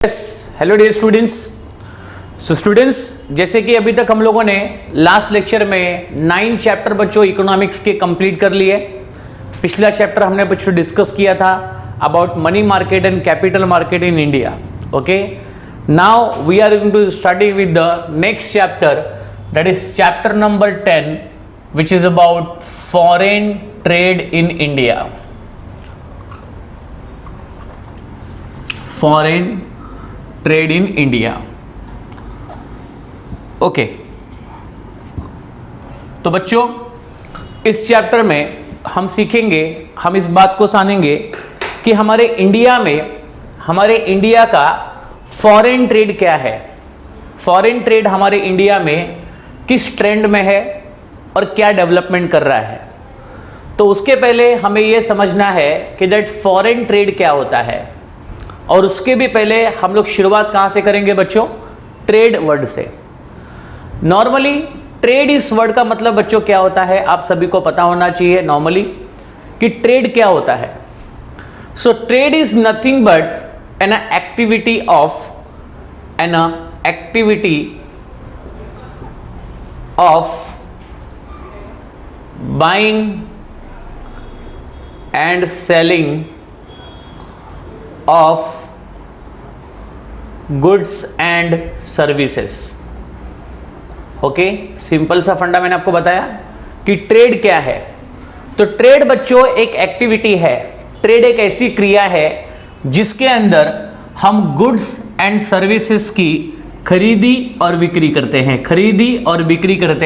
Hello dear students. So students, जैसे कि अभी तक हम लोगों ने लास्ट लेक्चर में 9 चैप्टर बच्चों इकोनॉमिक्स के कंप्लीट कर लिए। पिछला चैप्टर हमने बच्चों डिस्कस किया था about money market and capital market in India. Okay, now we are going to study with the next chapter, that is chapter number 10, which is about foreign trade in India. Foreign trade in India. Okay, तो बच्चों इस chapter में हम सीखेंगे, हम इस बात को जानेंगे कि हमारे इंडिया का फॉरेन ट्रेड क्या है। फॉरेन ट्रेड हमारे इंडिया में किस ट्रेंड में है और क्या डेवलपमेंट कर रहा है। तो उसके पहले हमें यह समझना है कि दैट फॉरेन ट्रेड क्या होता है, और उसके भी पहले हम लोग शुरुआत कहां से करेंगे बच्चों? ट्रेड वर्ड से। नॉर्मली ट्रेड इस वर्ड का मतलब बच्चों क्या होता है, आप सभी को पता होना चाहिए नॉर्मली कि ट्रेड क्या होता है। सो trade is nothing but an activity of buying and selling of goods and services. Okay, simple सा फंडा मैंने आपको बताया कि ट्रेड क्या है। तो ट्रेड बच्चों एक एक्टिविटी है, ट्रेड एक ऐसी क्रिया है जिसके अंदर हम गुड्स एंड सर्विसेज की खरीदी और बिक्री करते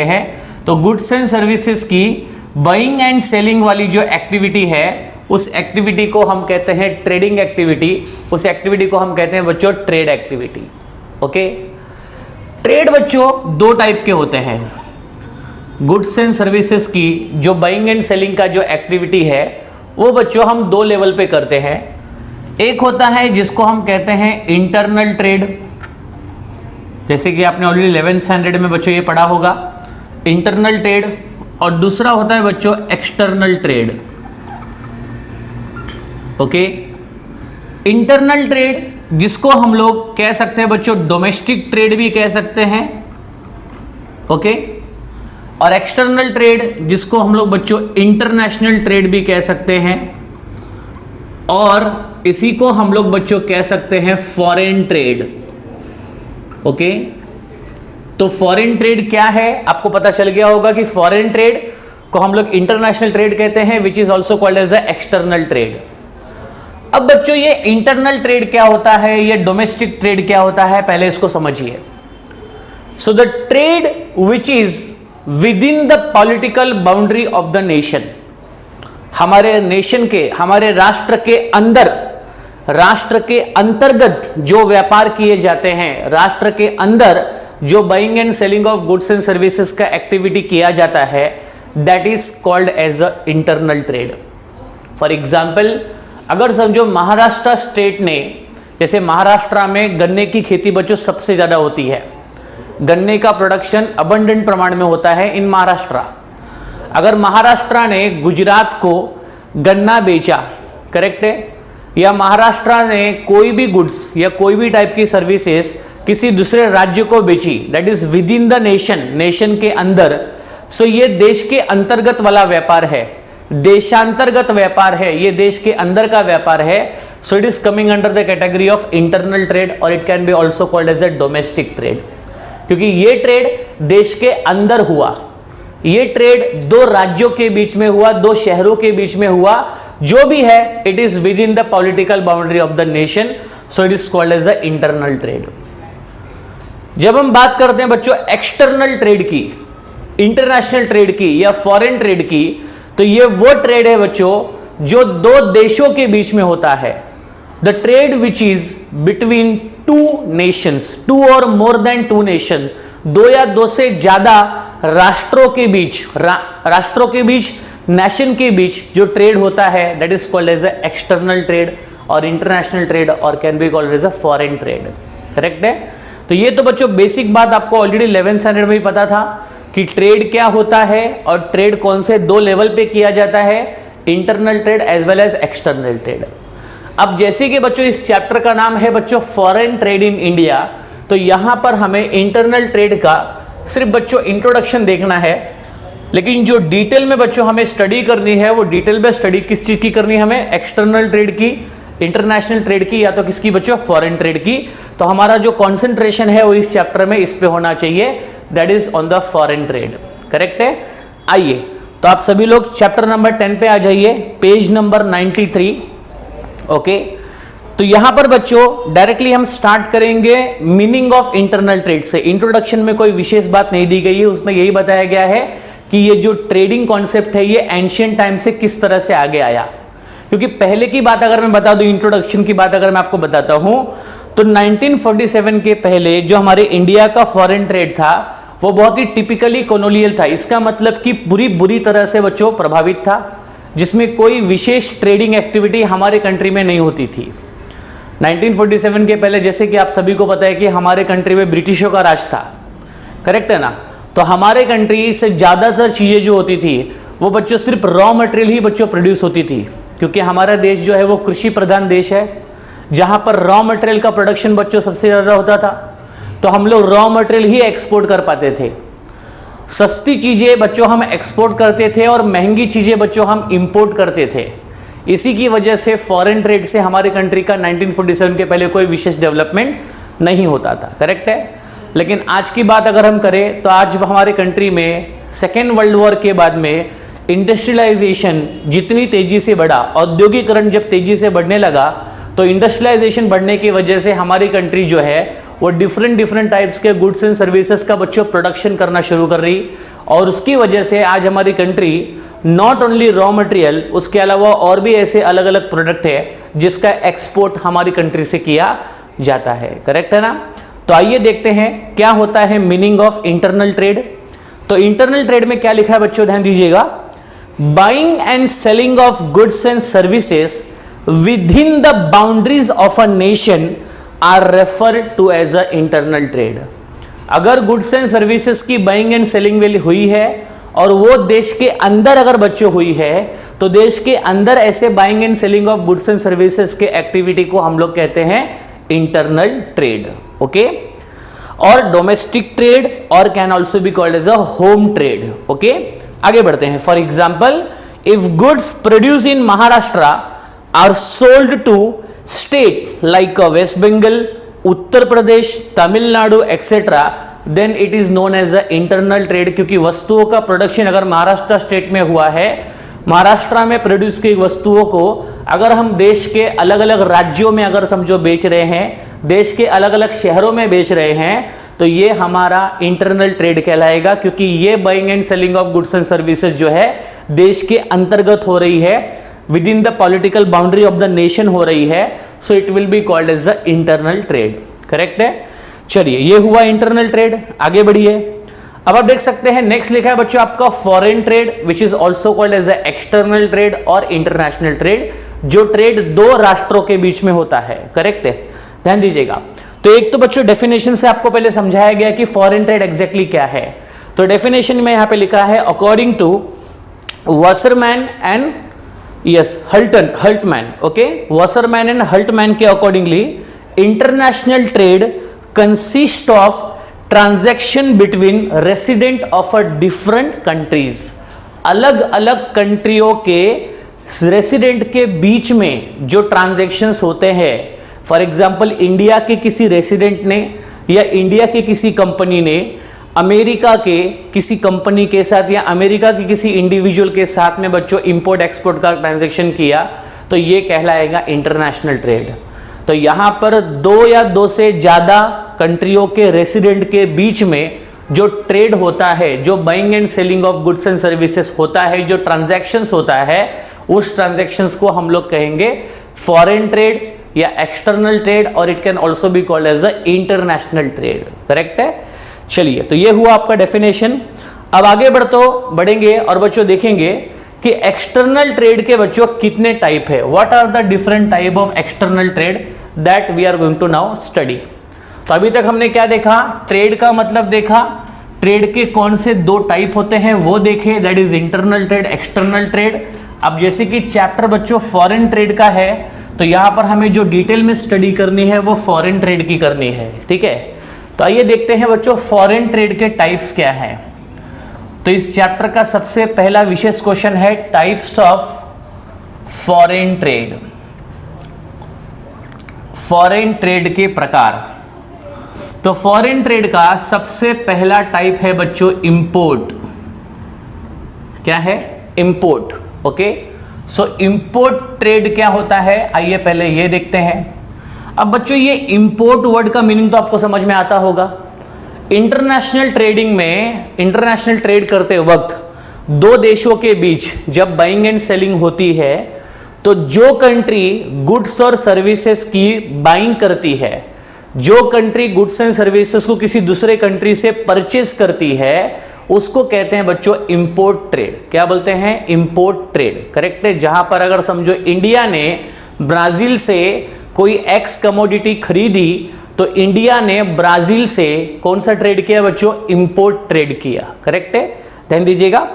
हैं। तो गुड्स एंड सर्विसेज की बाइंग एंड सेलिंग वाली जो एक्टिविटी है, उस एक्टिविटी को हम कहते हैं ट्रेडिंग एक्टिविटी। उस एक्टिविटी को हम कहते हैं बच्चों ट्रेड एक्टिविटी। ओके, ट्रेड बच्चों दो टाइप के होते हैं। गुड्स एंड सर्विसेज की जो बाइंग एंड सेलिंग का जो एक्टिविटी है वो बच्चों हम दो लेवल पे करते हैं। एक होता है जिसको हम कहते हैं इंटरनल ट्रेड, जैसे कि आपने ऑलरेडी 11th स्टैंडर्ड में बच्चों ये पढ़ा होगा, इंटरनल ट्रेड। और दूसरा होता है बच्चों external trade. Okay, internal trade जिसको हम लोग कह सकते हैं बच्चों डोमेस्टिक ट्रेड भी कह सकते हैं। ओके, और एक्सटर्नल ट्रेड जिसको हम लोग बच्चों इंटरनेशनल ट्रेड भी कह सकते हैं, और इसी को हम लोग बच्चों कह सकते हैं फॉरेन ट्रेड। ओके, तो फॉरेन ट्रेड क्या है आपको पता चल गया होगा कि फॉरेन ट्रेड को हम लोग इंटरनेशनल ट्रेड कहते हैं, which is also called as a external trade. अब बच्चों ये इंटरनल ट्रेड क्या होता है, ये डोमेस्टिक ट्रेड क्या होता है, पहले इसको समझिए। So the trade which is within the political boundary of the nation, हमारे नेशन के, हमारे राष्ट्र के अंदर, राष्ट्र के अंतर्गत जो व्यापार किए जाते हैं, राष्ट्र के अंदर जो buying and selling of goods and services का एक्टिविटी किया जाता है, that is called as a internal trade. For example, अगर समझो महाराष्ट्र स्टेट ने, जैसे महाराष्ट्र में गन्ने की खेती बच्चों सबसे ज्यादा होती है, गन्ने का प्रोडक्शन अबंडेंट प्रमाण में होता है इन महाराष्ट्र। अगर महाराष्ट्र ने गुजरात को गन्ना बेचा, करेक्ट है, या महाराष्ट्र ने कोई भी गुड्स या कोई भी टाइप की सर्विसेज किसी दूसरे राज्य को बेची, that is within the nation के अंदर, सो ये देश के अंतर्गत वाला व्यापार है, देशांतर्गत व्यापार है, ये देश के अंदर का व्यापार है। So it is coming under the category of internal trade, और it can be also called as a domestic trade, क्योंकि ये ट्रेड देश के अंदर हुआ, ये ट्रेड दो राज्यों के बीच में हुआ, दो शहरों के बीच में हुआ, जो भी है it is within the political boundary of the nation, so it is called as a internal trade. जब हम बात करते हैं बच्चों एक्सटर्नल ट्रेड की, इंटरनेशनल ट्रेड की या फॉरेन ट्रेड की, तो ये वो ट्रेड है बच्चों जो दो देशों के बीच में होता है। The trade which is between two nations, two और मोर देन टू नेशन, दो या दो से ज्यादा राष्ट्रों के बीच, राष्ट्रों के बीच, नेशन के बीच जो ट्रेड होता है, that is called as a external trade और इंटरनेशनल ट्रेड, और can be called as a foreign trade. Correct है? तो ये तो बच्चों बेसिक बात आपको ऑलरेडी 11th स्टैंडर्ड में ही पता था कि ट्रेड क्या होता है और ट्रेड कौन से दो लेवल पे किया जाता है, internal trade as well as external trade. अब जैसे कि बच्चों इस चैप्टर का नाम है बच्चों फॉरेन ट्रेड इन इंडिया, तो यहां पर हमें इंटरनल ट्रेड का सिर्फ बच्चों इंट्रोडक्शन देखना है, लेकिन जो डिटेल में बच्चों हमें स्टडी करनी है वो डिटेल में स्टडी किस चीज की करनी है हमें, एक्सटर्नल ट्रेड की, इंटरनेशनल ट्रेड की, या तो किसकी बच्चों, फॉरेन ट्रेड की। तो हमारा जो कॉन्सेंट्रेशन है वो इस चैप्टर में इस पे होना चाहिए, that is on the foreign trade. Correct है। आइए तो आप सभी लोग चैप्टर नंबर 10 पे आ जाइए, पेज नंबर 93। ओके, तो यहां पर बच्चों डायरेक्टली हम स्टार्ट करेंगे मीनिंग ऑफ इंटरनल ट्रेड से। इंट्रोडक्शन में कोई विशेष बात नहीं दी गई है, उसमें यही बताया गया है कि ये जो ट्रेडिंग कॉन्सेप्ट है ये एंशियंट टाइम से किस तरह से आगे आया। क्योंकि पहले की बात अगर मैं बता दूं, इंट्रोडक्शन की बात अगर मैं आपको बताता हूं, तो 1947 के पहले जो हमारे इंडिया का फॉरेन ट्रेड था वो बहुत ही टिपिकली कॉलोनियल था। इसका मतलब कि बुरी तरह से बच्चों प्रभावित था, जिसमें कोई विशेष ट्रेडिंग एक्टिविटी हमारे कंट्री में नहीं होती थी। 1947 के पहले जैसे कि आप सभी को पता है कि हमारे कंट्री में ब्रिटिशों का राज था, करेक्ट है ना। तो हमारे कंट्री से ज़्यादातर चीज़ें जो होती थी वो बच्चों सिर्फ रॉ मटेरियल ही बच्चों प्रोड्यूस होती थी, क्योंकि हमारा देश जो है वो कृषि प्रधान देश है, जहाँ पर रॉ मटेरियल का प्रोडक्शन बच्चों सबसे ज़्यादा होता था। तो हम लोग रॉ मटेरियल ही एक्सपोर्ट कर पाते थे। सस्ती चीज़ें बच्चों हम एक्सपोर्ट करते थे और महंगी चीज़ें बच्चों हम इंपोर्ट करते थे। इसी की वजह से फॉरेन ट्रेड से हमारे कंट्री का 1947 के पहले कोई विशेष डेवलपमेंट नहीं होता था। करेक्ट है। लेकिन आज की बात अगर हम करें तो आज हमारे कंट्री में सेकेंड वर्ल्ड वॉर के बाद में इंडस्ट्रियलाइजेशन जितनी तेजी से बढ़ा, औद्योगिकरण जब तेजी से बढ़ने लगा, तो इंडस्ट्रियलाइजेशन बढ़ने की वजह से हमारी कंट्री जो है वो डिफरेंट टाइप्स के गुड्स एंड सर्विसेज का बच्चों प्रोडक्शन करना शुरू कर रही, और उसकी वजह से आज हमारी country not only raw material, उसके अलावा और भी ऐसे अलग अलग प्रोडक्ट है जिसका एक्सपोर्ट हमारी कंट्री से किया जाता है। करेक्ट है ना। तो आइए देखते हैं क्या होता है मीनिंग ऑफ इंटरनल ट्रेड। तो इंटरनल ट्रेड में क्या लिखा है बच्चों, ध्यान दीजिएगा। Buying and selling of goods and services within the boundaries of a nation are referred to as a internal trade. अगर गुड्स एंड सर्विसेज की बाइंग एंड सेलिंग हुई है और वो देश के अंदर अगर बच्चों हुई है, तो देश के अंदर ऐसे buying and selling of goods and services के एक्टिविटी को हम लोग कहते हैं इंटरनल ट्रेड। ओके, और डोमेस्टिक ट्रेड और can also be called as a home trade. Okay, आगे बढ़ते हैं। For example, if goods produce in Maharashtra are sold to state like West Bengal, Uttar Pradesh, Tamil Nadu etcetera, then it is known as a internal trade. क्योंकि वस्तुओं का production अगर Maharashtra state में हुआ है, महाराष्ट्र में प्रोड्यूस की वस्तुओं को अगर हम देश के अलग अलग राज्यों में अगर समझो बेच रहे हैं, देश के अलग अलग शहरों में बेच रहे हैं, तो ये हमारा इंटरनल ट्रेड कहलाएगा, क्योंकि ये buying and selling of goods and services जो है देश के अंतर्गत हो रही है, within the political boundary of the nation हो रही है। So it will be called as the internal trade. Correct है। चलिए, ये हुआ इंटरनल ट्रेड। आगे बढ़िए। अब आप देख सकते हैं नेक्स्ट लिखा है बच्चों आपका foreign trade, which is also called as external trade और इंटरनेशनल ट्रेड, जो ट्रेड दो राष्ट्रों के बीच में होता है। करेक्ट है, ध्यान दीजिएगा। तो एक तो बच्चों डेफिनेशन से आपको पहले समझाया गया कि फॉरेन ट्रेड एग्जैक्टली क्या है। तो डेफिनेशन में यहां पे लिखा है according to Wasserman and Hultman. Okay, Wasserman and Hultman के accordingly international trade consist of transaction between resident of a different countries. अलग अलग कंट्रियों के रेसिडेंट के बीच में जो ट्रांजैक्शंस होते हैं, फॉर एग्जांपल इंडिया के किसी रेसिडेंट ने या इंडिया के किसी कंपनी ने अमेरिका के किसी कंपनी के साथ या अमेरिका के किसी इंडिविजुअल के साथ में बच्चों इंपोर्ट एक्सपोर्ट का ट्रांजैक्शन किया, तो ये कहलाएगा इंटरनेशनल ट्रेड। तो यहां पर दो या दो से ज्यादा कंट्रियों के रेसिडेंट के बीच में जो ट्रेड होता है, जो buying and selling of goods and services होता है, जो ट्रांजैक्शंस होता है, उस ट्रांजैक्शंस को हम लोग कहेंगे फॉरेन ट्रेड या एक्सटर्नल ट्रेड, और it can also be called as a international trade. Correct है। चलिए, तो ये हुआ आपका डेफिनेशन। अब आगे बढ़ेंगे और बच्चों देखेंगे कि एक्सटर्नल ट्रेड के बच्चों कितने टाइप है। What are the different type of external trade that we are going to now study. तो अभी तक हमने क्या देखा, ट्रेड का मतलब देखा, ट्रेड के कौन से दो टाइप होते हैं वो देखे, that is internal trade, external trade. अब जैसे कि चैप्टर बच्चों फॉरेन ट्रेड का है, तो यहां पर हमें जो डिटेल में स्टडी करनी है वो फॉरेन ट्रेड की करनी है, ठीक है। तो आइए देखते हैं बच्चों फॉरेन ट्रेड के टाइप्स क्या हैं। तो इस चैप्टर का सबसे पहला विशेष क्वेश्चन है types of foreign trade, foreign trade के प्रकार। तो फॉरेन ट्रेड का सबसे पहला टाइप है बच्चों इंपोर्ट। क्या है? इंपोर्ट। ओके, सो इंपोर्ट ट्रेड क्या होता है, आइए पहले ये देखते हैं। अब बच्चों ये इंपोर्ट वर्ड का मीनिंग तो आपको समझ में आता होगा। इंटरनेशनल ट्रेडिंग में, इंटरनेशनल ट्रेड करते वक्त दो देशों के बीच जब बाइंग एंड सेलिंग होती है तो जो कंट्री गुड्स और सर्विसेज की बाइंग करती है, जो कंट्री गुड्स एंड सर्विसेज को किसी दूसरे कंट्री से परचेज करती है, उसको कहते हैं बच्चों इंपोर्ट ट्रेड। क्या बोलते हैं? Import trade. करेक्ट है। जहां पर अगर समझो इंडिया ने ब्राजील से कोई एक्स कमोडिटी खरीदी तो इंडिया ने ब्राजील से कौन सा ट्रेड किया बच्चों? इंपोर्ट ट्रेड किया। करेक्ट है, ध्यान दीजिएगा।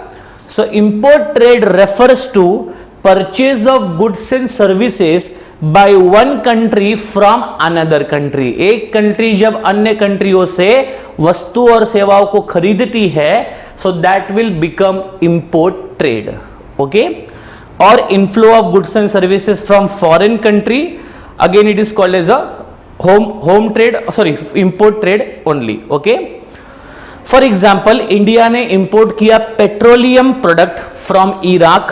So import trade refers to purchase of goods and services by one country from another country. एक कंट्री जब अन्य कंट्रियों से वस्तु और सेवाओं को खरीदती है, so that will become import trade. Okay, और inflow of goods and services from foreign country, again it is called as a home trade, sorry import trade only. Okay, for example India ने import किया petroleum product from Iraq,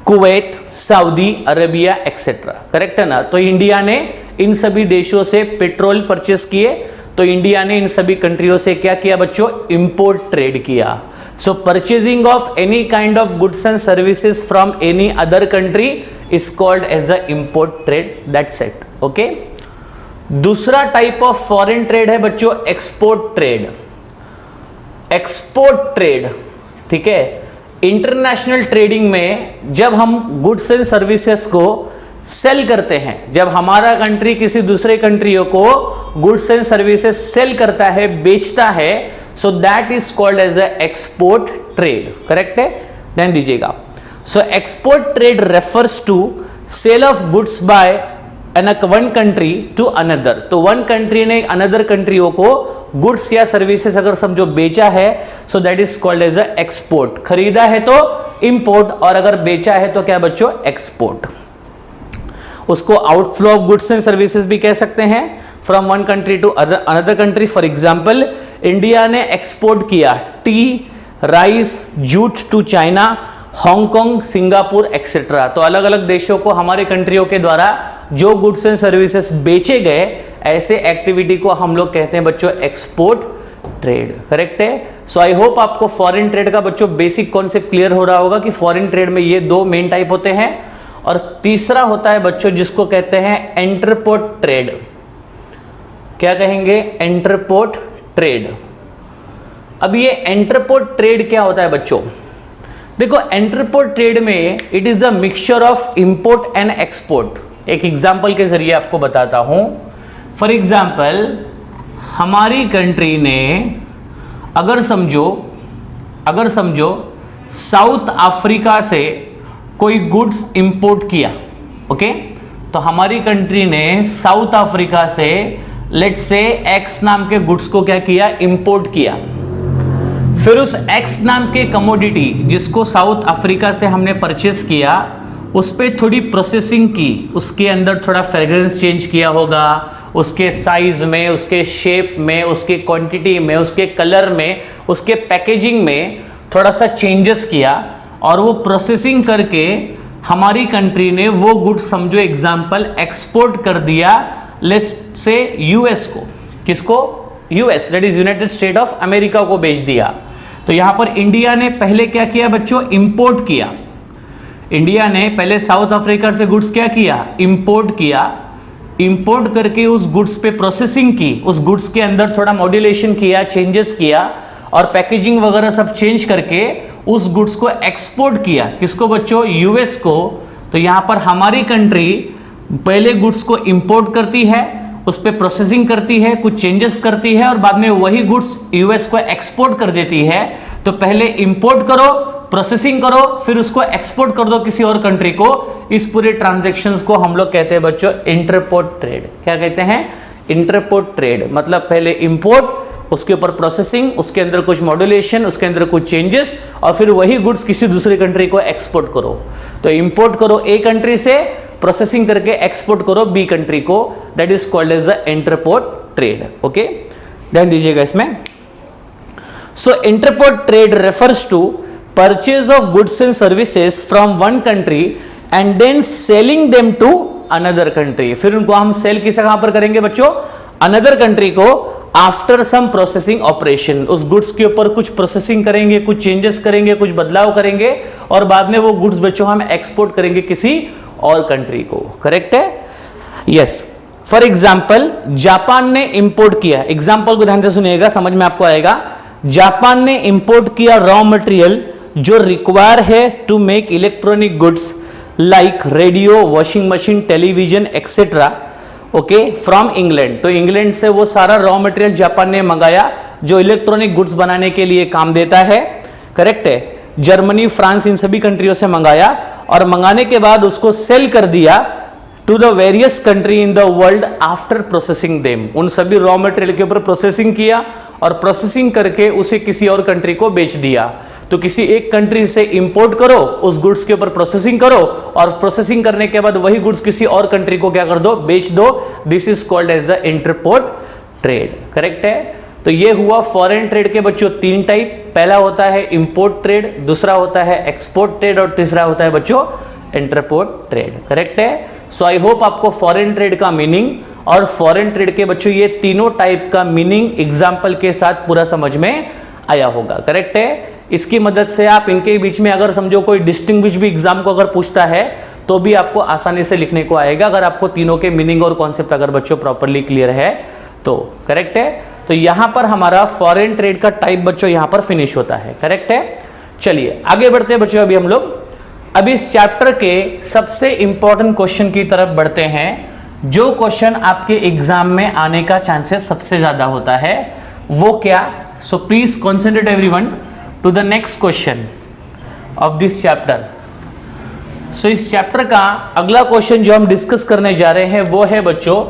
Kuwait, Saudi Arabia etcetera. Correct है ना। तो India ने इन सभी देशों से petrol purchase किए, तो इंडिया ने इन सभी कंट्रियों से क्या किया बच्चों? इंपोर्ट ट्रेड किया। So purchasing of any kind of goods and services from any other country is called as a import trade. That's it. Okay, दूसरा टाइप ऑफ फॉरेन ट्रेड है बच्चों एक्सपोर्ट ट्रेड। एक्सपोर्ट ट्रेड, ठीक है। International trading में जब हम goods and services को cell करते हैं, जब हमारा कंट्री किसी दूसरे कंट्रियों को गुड्स एंड सर्विसेज सेल करता है, बेचता है, so that is called as a export trade. Correct है, ध्यान दीजिएगा। So export trade refers to sale of goods by one country to another. तो वन कंट्री ने अनदर कंट्रियों को गुड्स या सर्विसेज अगर समझो बेचा है, so that is called as a export. खरीदा है तो इंपोर्ट, और अगर बेचा है तो क्या बच्चों? एक्सपोर्ट। उसको outflow of goods and services भी कह सकते हैं from one country to another country. For example India ने एक्सपोर्ट किया tea, rice, jute to China, Hong Kong, Singapore etcetera. तो अलग अलग देशों को हमारे कंट्रियों के द्वारा जो गुड्स एंड सर्विसेज बेचे गए, ऐसे एक्टिविटी को हम लोग कहते हैं बच्चों एक्सपोर्ट ट्रेड। करेक्ट है। सो आई होप आपको फॉरेन ट्रेड का बच्चों बेसिक कॉन्सेप्ट क्लियर हो रहा होगा कि फॉरेन ट्रेड में ये दो मेन टाइप होते हैं, और तीसरा होता है बच्चों जिसको कहते हैं एंटरपोर्ट ट्रेड। क्या कहेंगे? एंटरपोर्ट ट्रेड। अब ये एंटरपोर्ट ट्रेड क्या होता है बच्चों? देखो, एंटरपोर्ट ट्रेड में it is a mixture of import and export. एक एग्जांपल के जरिए आपको बताता हूं। फॉर एग्जांपल हमारी कंट्री ने अगर समझो साउथ अफ्रीका से कोई गुड्स इंपोर्ट किया, ओके, तो हमारी कंट्री ने साउथ अफ्रीका से लेट्स से एक्स नाम के गुड्स को क्या किया? इंपोर्ट किया। फिर उस एक्स नाम के कमोडिटी जिसको साउथ अफ्रीका से हमने परचेस किया, उस पर थोड़ी प्रोसेसिंग की, उसके अंदर थोड़ा फ्रेग्रेंस चेंज किया होगा, उसके साइज में, उसके शेप में, उसके क्वांटिटी में, उसके कलर में, उसके पैकेजिंग में थोड़ा सा चेंजेस किया, और वो प्रोसेसिंग करके हमारी कंट्री ने वो गुड्स समझो एग्जांपल एक्सपोर्ट कर दिया लेट्स से यूएस को। किसको? US, that is United state of America को बेच दिया। तो यहां पर इंडिया ने पहले क्या किया बच्चों? इंपोर्ट किया। इंडिया ने पहले साउथ अफ्रीका से गुड्स क्या किया? इंपोर्ट किया। इंपोर्ट करके उस गुड्स पे प्रोसेसिंग की, उस गुड्स के अंदर थोड़ा मॉड्यूलेशन किया, चेंजेस किया, और पैकेजिंग वगैरह सब चेंज करके उस गुड्स को एक्सपोर्ट किया। किसको बच्चों? यूएस को। तो यहां पर हमारी कंट्री पहले गुड्स को इंपोर्ट करती है, उस पर प्रोसेसिंग करती है, कुछ चेंजेस करती है, और बाद में वही गुड्स यूएस को एक्सपोर्ट कर देती है। तो पहले इंपोर्ट करो, प्रोसेसिंग करो, फिर उसको एक्सपोर्ट कर दो किसी और कंट्री को। इस पूरे ट्रांजैक्शंस को हम लोग कहते हैं बच्चों इंटरपोर्ट ट्रेड। क्या कहते हैं? Interport trade. मतलब पहले इंपोर्ट, उसके ऊपर प्रोसेसिंग, उसके अंदर कुछ मॉड्यूलेशन, उसके अंदर कुछ चेंजेस, और फिर वही गुड्स किसी दूसरे कंट्री को एक्सपोर्ट करो। तो इंपोर्ट करो ए कंट्री से, प्रोसेसिंग करके एक्सपोर्ट करो बी कंट्री को, that is called as a entrepot trade. Okay, ध्यान दीजिएगा इसमें। So entrepot trade refers to purchase of goods and services from one country and then selling them to another country. फिर उनको हम sell किसे कहां पर करेंगे बच्चों? अनदर कंट्री को, आफ्टर सम प्रोसेसिंग ऑपरेशन। उस गुड्स के ऊपर कुछ प्रोसेसिंग करेंगे, कुछ चेंजेस करेंगे, कुछ बदलाव करेंगे, और बाद में वो गुड्स बच्चों हम एक्सपोर्ट करेंगे किसी और कंट्री को। करेक्ट है? यस। फॉर एग्जाम्पल, जापान ने इंपोर्ट किया, एग्जाम्पल को ध्यान से सुनिएगा, समझ में आपको आएगा। जापान ने इंपोर्ट किया रॉ मटेरियल जो रिक्वायर है to make electronic goods like radio, washing machine, television etcetera, okay, from England. तो इंग्लैंड से वो सारा रॉ मटेरियल जापान ने मंगाया जो इलेक्ट्रॉनिक गुड्स बनाने के लिए काम देता है। करेक्ट है? जर्मनी, फ्रांस, इन सभी कंट्रियों से मंगाया, और मंगाने के बाद उसको सेल कर दिया to the various country in the world after processing them. उन सभी रॉ मटेरियल के ऊपर प्रोसेसिंग किया, और प्रोसेसिंग करके उसे किसी और कंट्री को बेच दिया। तो किसी एक कंट्री से इंपोर्ट करो, उस गुड्स के ऊपर प्रोसेसिंग करो, और प्रोसेसिंग करने के बाद वही गुड्स किसी और कंट्री को क्या कर दो? बेच दो। This is called as the entrepot trade. Correct है? तो ये हुआ फॉरेन ट्रेड के बच्चों तीन टाइप। पहला होता है इंपोर्ट ट्रेड, दूसरा होता है एक्सपोर्ट ट्रेड, और तीसरा होता है बच्चों इंटरपोर्ट ट्रेड। करेक्ट है? सो आई होप आपको फॉरेन ट्रेड का मीनिंग और फॉरेन ट्रेड के बच्चों ये तीनों टाइप का मीनिंग एग्जाम्पल के साथ पूरा समझ में आया होगा। करेक्ट है? इसकी मदद से आप इनके बीच में अगर समझो कोई डिस्टिंग्विश भी एग्जाम को अगर पूछता है तो भी आपको आसानी से लिखने को आएगा, अगर आपको तीनों के मीनिंग और कॉन्सेप्ट अगर बच्चों प्रॉपरली क्लियर है तो। करेक्ट है? तो यहां पर हमारा फॉरेन ट्रेड का टाइप बच्चों यहां पर फिनिश होता है। करेक्ट है? चलिए आगे बढ़ते हैं बच्चों। अभी इस चैप्टर के सबसे इंपॉर्टेंट क्वेश्चन की तरफ बढ़ते हैं, जो क्वेश्चन आपके एग्जाम में आने का चांसेस सबसे ज्यादा होता है। वो क्या? So please concentrate everyone to the next question of this chapter. So इस चैप्टर का अगला क्वेश्चन जो हम डिस्कस करने जा रहे हैं वो है बच्चों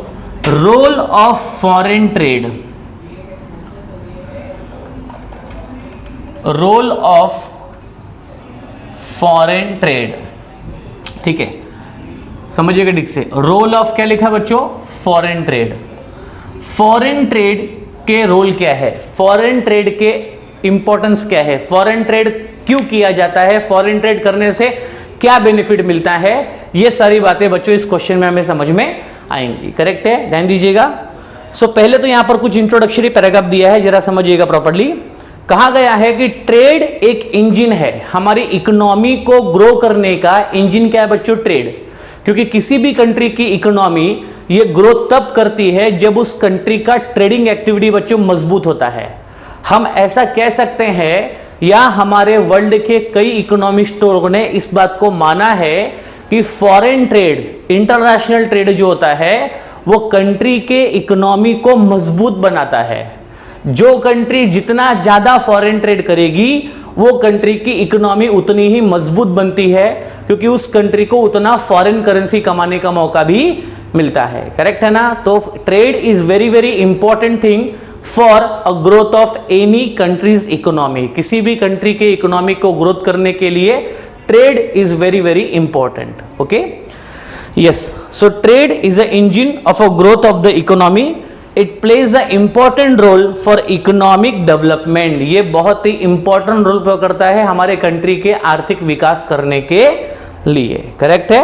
role of foreign trade. Role of foreign trade. ठीक है, समझिएगा ठीक से। रोल ऑफ क्या लिखा बच्चों? Foreign trade. फॉरेन ट्रेड के रोल क्या है? फॉरेन ट्रेड के इंपॉर्टेंस क्या है? फॉरेन ट्रेड क्यों किया जाता है? फॉरेन ट्रेड करने से क्या बेनिफिट मिलता है? ये सारी बातें बच्चों इस क्वेश्चन में हमें समझ में आएंगी। करेक्ट है? ध्यान दीजिएगा। सो पहले तो यहां पर कुछ इंट्रोडक्टरी पैराग्राफ दिया है, जरा समझिएगा प्रॉपर्ली। कहा गया है कि ट्रेड एक इंजन है, हमारी इकोनॉमी को ग्रो करने का इंजन क्या है बच्चों? ट्रेड। क्योंकि किसी भी कंट्री की इकोनॉमी ये ग्रो तब करती है जब उस कंट्री का ट्रेडिंग एक्टिविटी बच्चों मजबूत होता है। हम ऐसा कह सकते हैं, या हमारे वर्ल्ड के कई इकोनॉमिस्टों ने इस बात को माना है कि फॉरेन ट्रेड, इंटरनेशनल ट्रेड जो होता है वो कंट्री के इकोनॉमी को मजबूत बनाता है। जो कंट्री जितना ज्यादा फॉरेन ट्रेड करेगी वो कंट्री की इकोनॉमी उतनी ही मजबूत बनती है, क्योंकि उस कंट्री को उतना फॉरेन करेंसी कमाने का मौका भी मिलता है। करेक्ट है ना? तो trade is very very important thing for a growth of any countries economy. किसी भी कंट्री के इकोनॉमी को ग्रोथ करने के लिए trade is very very important. Okay, yes. So trade is a engine of a growth of the economy. It plays a important role for economic development. ये बहुत ही important role play करता है हमारे country के आर्थिक विकास करने के लिए। करेक्ट है?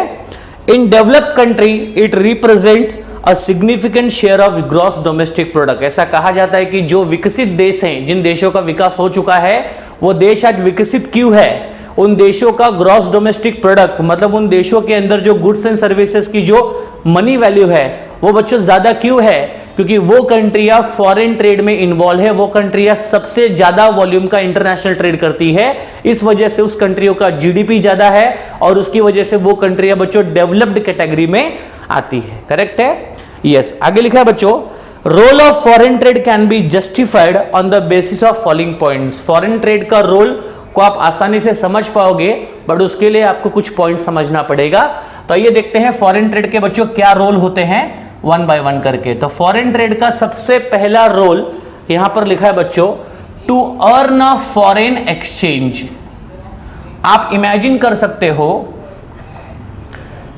In developed country it represent a significant share of gross domestic product. ऐसा कहा जाता है कि जो विकसित देश हैं, जिन देशों का विकास हो चुका है, वो देश आज विकसित क्यों है? उन देशों का ग्रॉस डोमेस्टिक प्रोडक्ट, मतलब उन देशों के अंदर जो गुड्स एंड सर्विसेज की जो मनी वैल्यू है वो बच्चों ज्यादा क्यों है? क्योंकि वो कंट्रियां फॉरेन ट्रेड में इन्वॉल्व है, वो कंट्रियां सबसे ज्यादा वॉल्यूम का इंटरनेशनल ट्रेड करती है। इस वजह से उस कंट्रियों का जीडीपी ज्यादा है, और उसकी वजह से वो कंट्रियां बच्चों डेवलप्ड कैटेगरी में आती है। करेक्ट है? यस। आगे लिखा है बच्चों, role of foreign trade can be justified on the basis of following points. Foreign trade का रोल को आप आसानी से समझ पाओगे, बट उसके लिए आपको कुछ पॉइंट समझना पड़ेगा। तो ये देखते हैं फॉरेन ट्रेड के बच्चों क्या रोल होते हैं वन बाय वन करके। तो फॉरेन ट्रेड का सबसे पहला रोल यहां पर लिखा है बच्चों, to earn a foreign exchange. आप इमेजिन कर सकते हो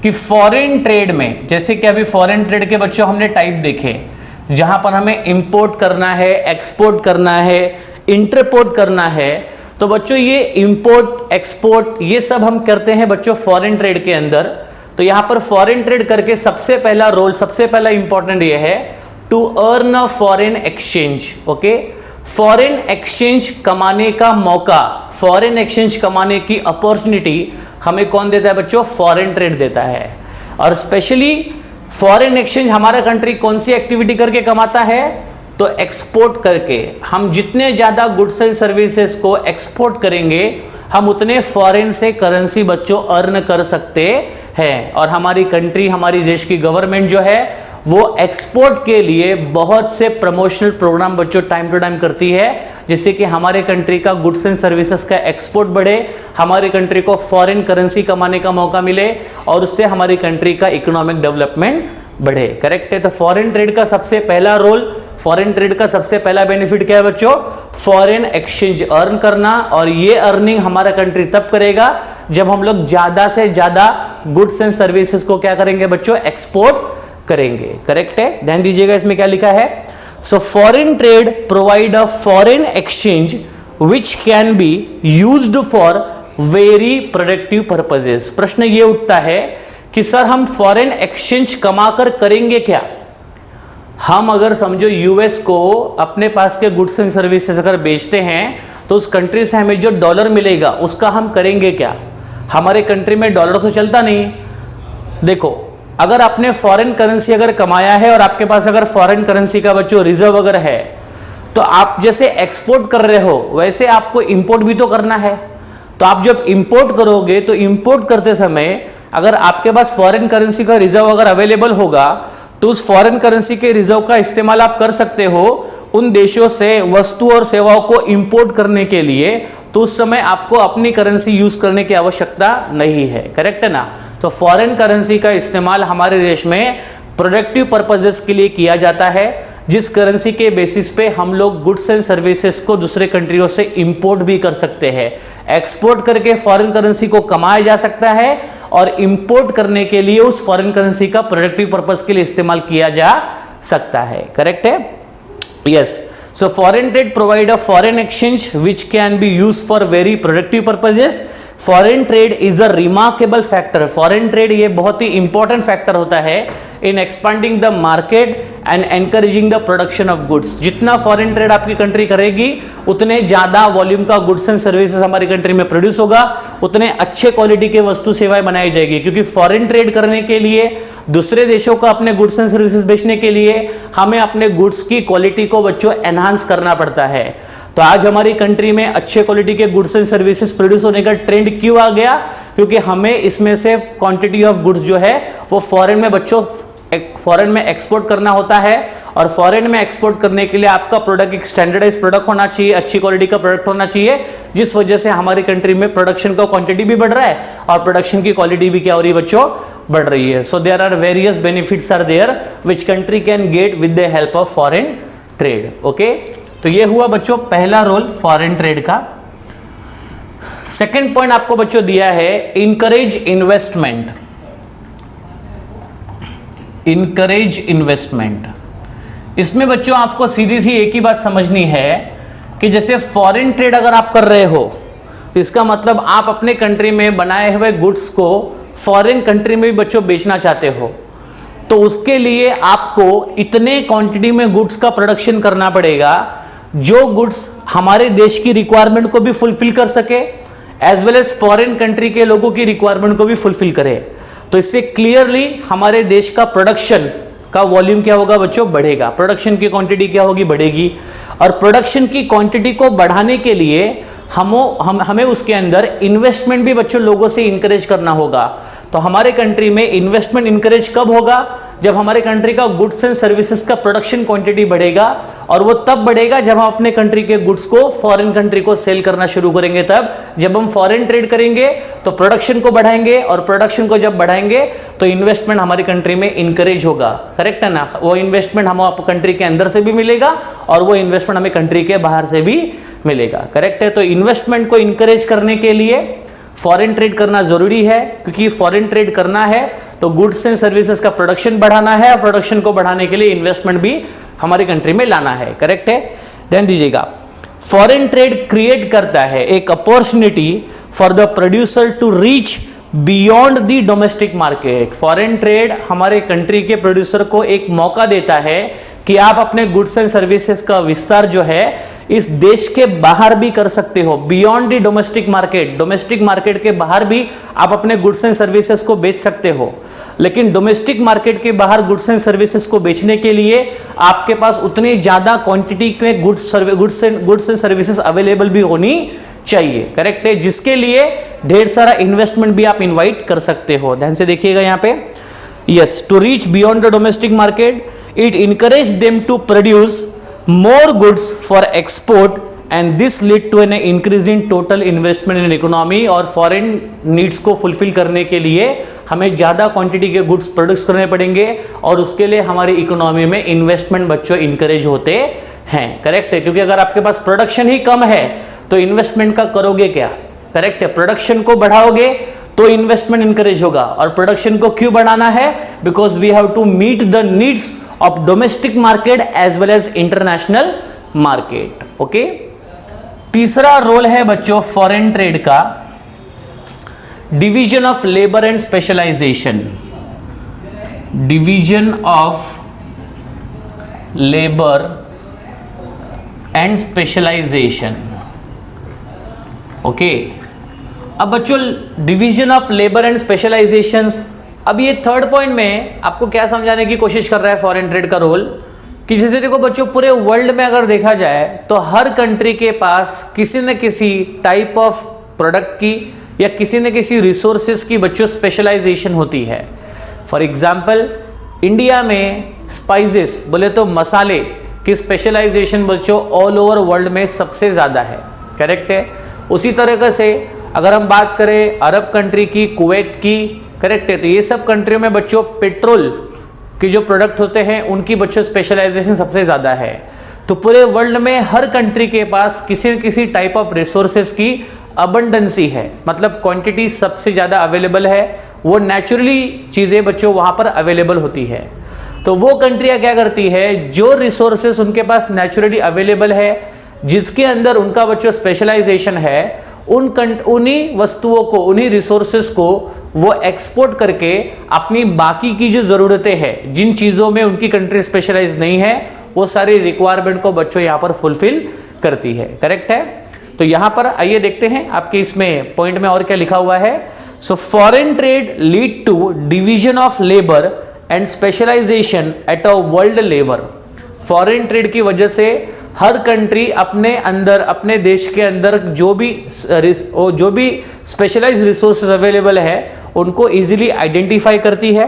कि फॉरेन ट्रेड में, जैसे कि अभी फॉरेन ट्रेड के बच्चों हमने टाइप देखे, जहां पर हमें इंपोर्ट करना है, एक्सपोर्ट करना है, इंटरपोर्ट करना है। तो बच्चों ये इंपोर्ट एक्सपोर्ट ये सब हम करते हैं बच्चों फॉरेन ट्रेड के अंदर। तो यहां पर फॉरेन ट्रेड करके सबसे पहला रोल, सबसे पहला इंपॉर्टेंट ये है to earn a foreign exchange. Okay, foreign exchange कमाने का मौका, फॉरेन एक्सचेंज कमाने की अपॉर्चुनिटी हमें कौन देता है बच्चों? फॉरेन ट्रेड देता है। और स्पेशली फॉरेन एक्सचेंज हमारा कंट्री कौन सी एक्टिविटी करके कमाता है? तो एक्सपोर्ट करके। हम जितने ज्यादा गुड्स एंड सर्विसेज को एक्सपोर्ट करेंगे, हम उतने फॉरेन से करेंसी बच्चों अर्न कर सकते हैं। और हमारी कंट्री, हमारी देश की गवर्नमेंट जो है वो एक्सपोर्ट के लिए बहुत से प्रमोशनल प्रोग्राम बच्चों टाइम टू टाइम करती है, जिससे कि हमारे कंट्री का गुड्स एंड सर्विसेज का एक्सपोर्ट बढ़े, हमारी कंट्री को फॉरेन करेंसी कमाने का मौका मिले और उससे हमारी कंट्री का इकोनॉमिक डेवलपमेंट बढ़े। करेक्ट है। तो फॉरेन ट्रेड का सबसे पहला रोल, फॉरेन ट्रेड का सबसे पहला बेनिफिट क्या है बच्चों? फॉरेन एक्सचेंज अर्न करना। और ये अर्निंग हमारा कंट्री तब करेगा जब हम लोग ज्यादा से ज्यादा गुड्स एंड सर्विसेज को क्या करेंगे बच्चों? एक्सपोर्ट करेंगे। करेक्ट है। ध्यान दीजिएगा इसमें क्या लिखा है। So foreign trade provide a foreign exchange which can be used for very productive purposes. प्रश्न ये उठता है कि सर हम फॉरेन एक्सचेंज कमाकर करेंगे क्या? हम अगर समझो यूएस को अपने पास के गुड्स एंड सर्विसेज अगर बेचते हैं तो उस कंट्री से हमें जो डॉलर मिलेगा उसका हम करेंगे क्या? हमारे कंट्री में डॉलर तो चलता नहीं। देखो, अगर आपने फॉरेन करेंसी अगर कमाया है और आपके पास अगर फॉरेन करेंसी का बच्चों रिजर्व अगर है, तो आप जैसे एक्सपोर्ट कर रहे हो वैसे आपको इंपोर्ट भी तो करना है। तो आप जब इंपोर्ट करोगे तो इंपोर्ट करते समय अगर आपके पास फॉरेन करेंसी का रिजर्व अगर अवेलेबल होगा तो उस फॉरेन करेंसी के रिजर्व का इस्तेमाल आप कर सकते हो उन देशों से वस्तु और सेवाओं को इंपोर्ट करने के लिए। तो उस समय आपको अपनी करेंसी यूज करने की आवश्यकता नहीं है। करेक्ट है ना। तो फॉरेन करेंसी का इस्तेमाल हमारे देश में प्रोडक्टिव पर्पजेस के लिए किया जाता है, जिस करेंसी के बेसिस पे हम लोग गुड्स एंड सर्विसेज को दूसरे कंट्रियों से इंपोर्ट भी कर सकते हैं। एक्सपोर्ट करके फॉरेन करेंसी को कमाया जा सकता है और इंपोर्ट करने के लिए उस फॉरेन करेंसी का प्रोडक्टिव पर्पज के लिए इस्तेमाल किया जा सकता है। करेक्ट है। Yes. So foreign trade provide a foreign exchange which can be used for very productive purposes. Foreign trade is a remarkable factor. Foreign trade ये बहुत ही important factor होता है in expanding the market and encouraging the production of goods. जितना foreign trade आपकी country करेगी उतने ज़्यादा volume का गुड्स एंड सर्विसेज हमारी कंट्री में प्रोड्यूस होगा, उतने अच्छे क्वालिटी के वस्तु सेवाएं बनाई जाएगी। क्योंकि फॉरेन ट्रेड करने के लिए, दूसरे देशों को अपने गुड्स एंड सर्विसेज बेचने के लिए हमें अपने गुड्स की क्वालिटी को बच्चों एनहांस करना पड़ता है। तो आज हमारी कंट्री में अच्छे क्वालिटी के गुड्स एंड सर्विसेज प्रोड्यूस होने का ट्रेंड क्यों आ गया? क्योंकि हमें इसमें से क्वांटिटी ऑफ गुड्स जो है वो फॉरेन में बच्चों फॉरेन में एक्सपोर्ट करना होता है। और फॉरेन में एक्सपोर्ट करने के लिए आपका प्रोडक्ट एक स्टैंडर्डाइज प्रोडक्ट होना चाहिए, अच्छी क्वालिटी का प्रोडक्ट होना चाहिए, जिस वजह से हमारी कंट्री में प्रोडक्शन का क्वांटिटी भी बढ़ रहा है और प्रोडक्शन की क्वालिटी भी क्या हो रही है बच्चों? बढ़ रही है। So there are various benefits are there which country can get with the help of foreign trade. Okay, तो ये हुआ बच्चों पहला रोल फॉरेन ट्रेड का। सेकेंड पॉइंट आपको बच्चों दिया है इनकरेज इन्वेस्टमेंट। इनकरेज इन्वेस्टमेंट, इसमें बच्चों आपको सीधी सी एक ही बात समझनी है कि जैसे फॉरेन ट्रेड अगर आप कर रहे हो तो इसका मतलब आप अपने कंट्री में बनाए हुए गुड्स को फॉरेन कंट्री में भी बच्चों बेचना चाहते हो, तो उसके लिए आपको इतने क्वांटिटी में गुड्स का प्रोडक्शन करना पड़ेगा जो गुड्स हमारे देश की रिक्वायरमेंट को भी फुलफिल कर सके as well as foreign country के लोगों की रिक्वायरमेंट को भी फुलफिल करे। तो इससे क्लियरली हमारे देश का प्रोडक्शन का वॉल्यूम क्या होगा बच्चों? बढ़ेगा। प्रोडक्शन की क्वांटिटी क्या होगी? बढ़ेगी। और प्रोडक्शन की क्वांटिटी को बढ़ाने के लिए हमें उसके अंदर इन्वेस्टमेंट भी बच्चों लोगों से इंकरेज करना होगा। तो हमारे कंट्री में इन्वेस्टमेंट इंकरेज कब होगा? जब हमारे कंट्री का गुड्स एंड सर्विसेज का प्रोडक्शन क्वांटिटी बढ़ेगा और वो तब बढ़ेगा जब हम अपने कंट्री के गुड्स को फॉरेन कंट्री को सेल करना शुरू करेंगे। तब जब हम फॉरेन ट्रेड करेंगे तो प्रोडक्शन को बढ़ाएंगे, और प्रोडक्शन को जब बढ़ाएंगे तो इन्वेस्टमेंट हमारी कंट्री में इंकरेज होगा। करेक्ट है ना? वो इन्वेस्टमेंट हमें कंट्री के अंदर से भी मिलेगा और वो इन्वेस्टमेंट हमें कंट्री के बाहर से भी मिलेगा। करेक्ट है? तो इन्वेस्टमेंट को इंकरेज करने के लिए फॉरेन ट्रेड करना जरूरी है, क्योंकि फॉरेन ट्रेड करना है तो गुड्स एंड सर्विसेज का प्रोडक्शन बढ़ाना है, और प्रोडक्शन को बढ़ाने के लिए इन्वेस्टमेंट भी हमारी कंट्री में लाना है। करेक्ट है? ध्यान दीजिएगा, फॉरेन ट्रेड क्रिएट करता है एक opportunity for the producer to reach beyond the domestic market. Foreign trade हमारे कंट्री के प्रोड्यूसर को एक मौका देता है कि आप अपने गुड्स एंड सर्विसेज का विस्तार जो है इस देश के बाहर भी कर सकते हो, beyond the domestic market. Domestic market के बाहर भी आप अपने गुड्स एंड सर्विसेज को बेच सकते हो, लेकिन डोमेस्टिक मार्केट के बाहर गुड्स एंड सर्विसेज को बेचने के लिए आपके पास उतनी ज्यादा क्वांटिटी में गुड्स एंड सर्विसेज अवेलेबल भी होनी चाहिए। करेक्ट है? जिसके लिए ढेर सारा इन्वेस्टमेंट भी आप इनवाइट कर सकते हो। ध्यान से देखिएगा यहां पे, yes, to reach beyond the domestic market it encourage them to produce more goods for export and this lead to an increase in total investment in economy। और फॉरेन नीड्स को फुलफिल करने के लिए हमें ज़्यादा क्वांटिटी के goods produce करने पड़ेंगे और उसके लिए हमारी इकोनॉमी में इन्वेस्टमेंट बच्चों इंकरेज होते हैं। करेक्ट है? क्योंकि अगर आपके पास प्रोडक्शन ही कम है तो इन्वेस्टमेंट का करोगे क्या? करेक्ट है? प्रोडक्शन को बढ़ाओगे तो इन्वेस्टमेंट इंकरेज होगा। और प्रोडक्शन को क्यों बढ़ाना है? Because we have to meet the needs of domestic market as well as international market. Okay, तीसरा रोल है बच्चों फॉरेन ट्रेड का, division of labour and specialisation. Division of labour and specialisation. Okay, अब बच्चों division of labour and specialisations, अब ये third point में आपको क्या समझाने की कोशिश कर रहा है फॉरेन ट्रेड का रोल, कि जैसे देखो बच्चों पूरे वर्ल्ड में अगर देखा जाए तो हर कंट्री के पास किसी न किसी टाइप ऑफ प्रोडक्ट की या किसी न किसी रिसोर्सेज की बच्चों स्पेशलाइजेशन होती है। फॉर एग्जांपल इंडिया में स्पाइसेस बोले तो मसाले की स्पेशलाइजेशन बच्चों ऑल ओवर वर्ल्ड में सबसे ज़्यादा है। करेक्ट है? उसी तरीके से अगर हम बात करें अरब कंट्री की, कुवैत की, करेक्ट है, तो ये सब कंट्रियों में बच्चों पेट्रोल के जो प्रोडक्ट होते हैं उनकी बच्चों स्पेशलाइजेशन सबसे ज़्यादा है। तो पूरे वर्ल्ड में हर कंट्री के पास किसी न किसी टाइप ऑफ रिसोर्सेज की अबंडेंसी है, मतलब क्वांटिटी सबसे ज़्यादा अवेलेबल है। वो नेचुरली चीज़ें बच्चों वहाँ पर अवेलेबल होती है। तो वो कंट्रियाँ क्या करती है, जो रिसोर्सेज उनके पास नेचुरली अवेलेबल है, जिसके अंदर उनका बच्चों स्पेशलाइजेशन है, उन्हीं वस्तुओं को, उन्हीं रिसोर्सेस को वो एक्सपोर्ट करके अपनी बाकी की जो ज़रूरतें हैं, जिन चीज़ों में उनकी कंट्री स्पेशलाइज नहीं है, वो सारी रिक्वायरमेंट को बच्चों यहाँ पर फुलफिल करती है। करेक्ट है? तो यहाँ पर आइए देखते हैं आपके इसमें पॉइंट में और क्या लिखा हुआ है। So foreign trade lead to division of labour and specialisation at a world level. Foreign trade की वजह से हर कंट्री अपने अंदर, अपने देश के अंदर जो भी स्पेशलाइज्ड रिसोर्सेज अवेलेबल है उनको इजीली आइडेंटिफाई करती है।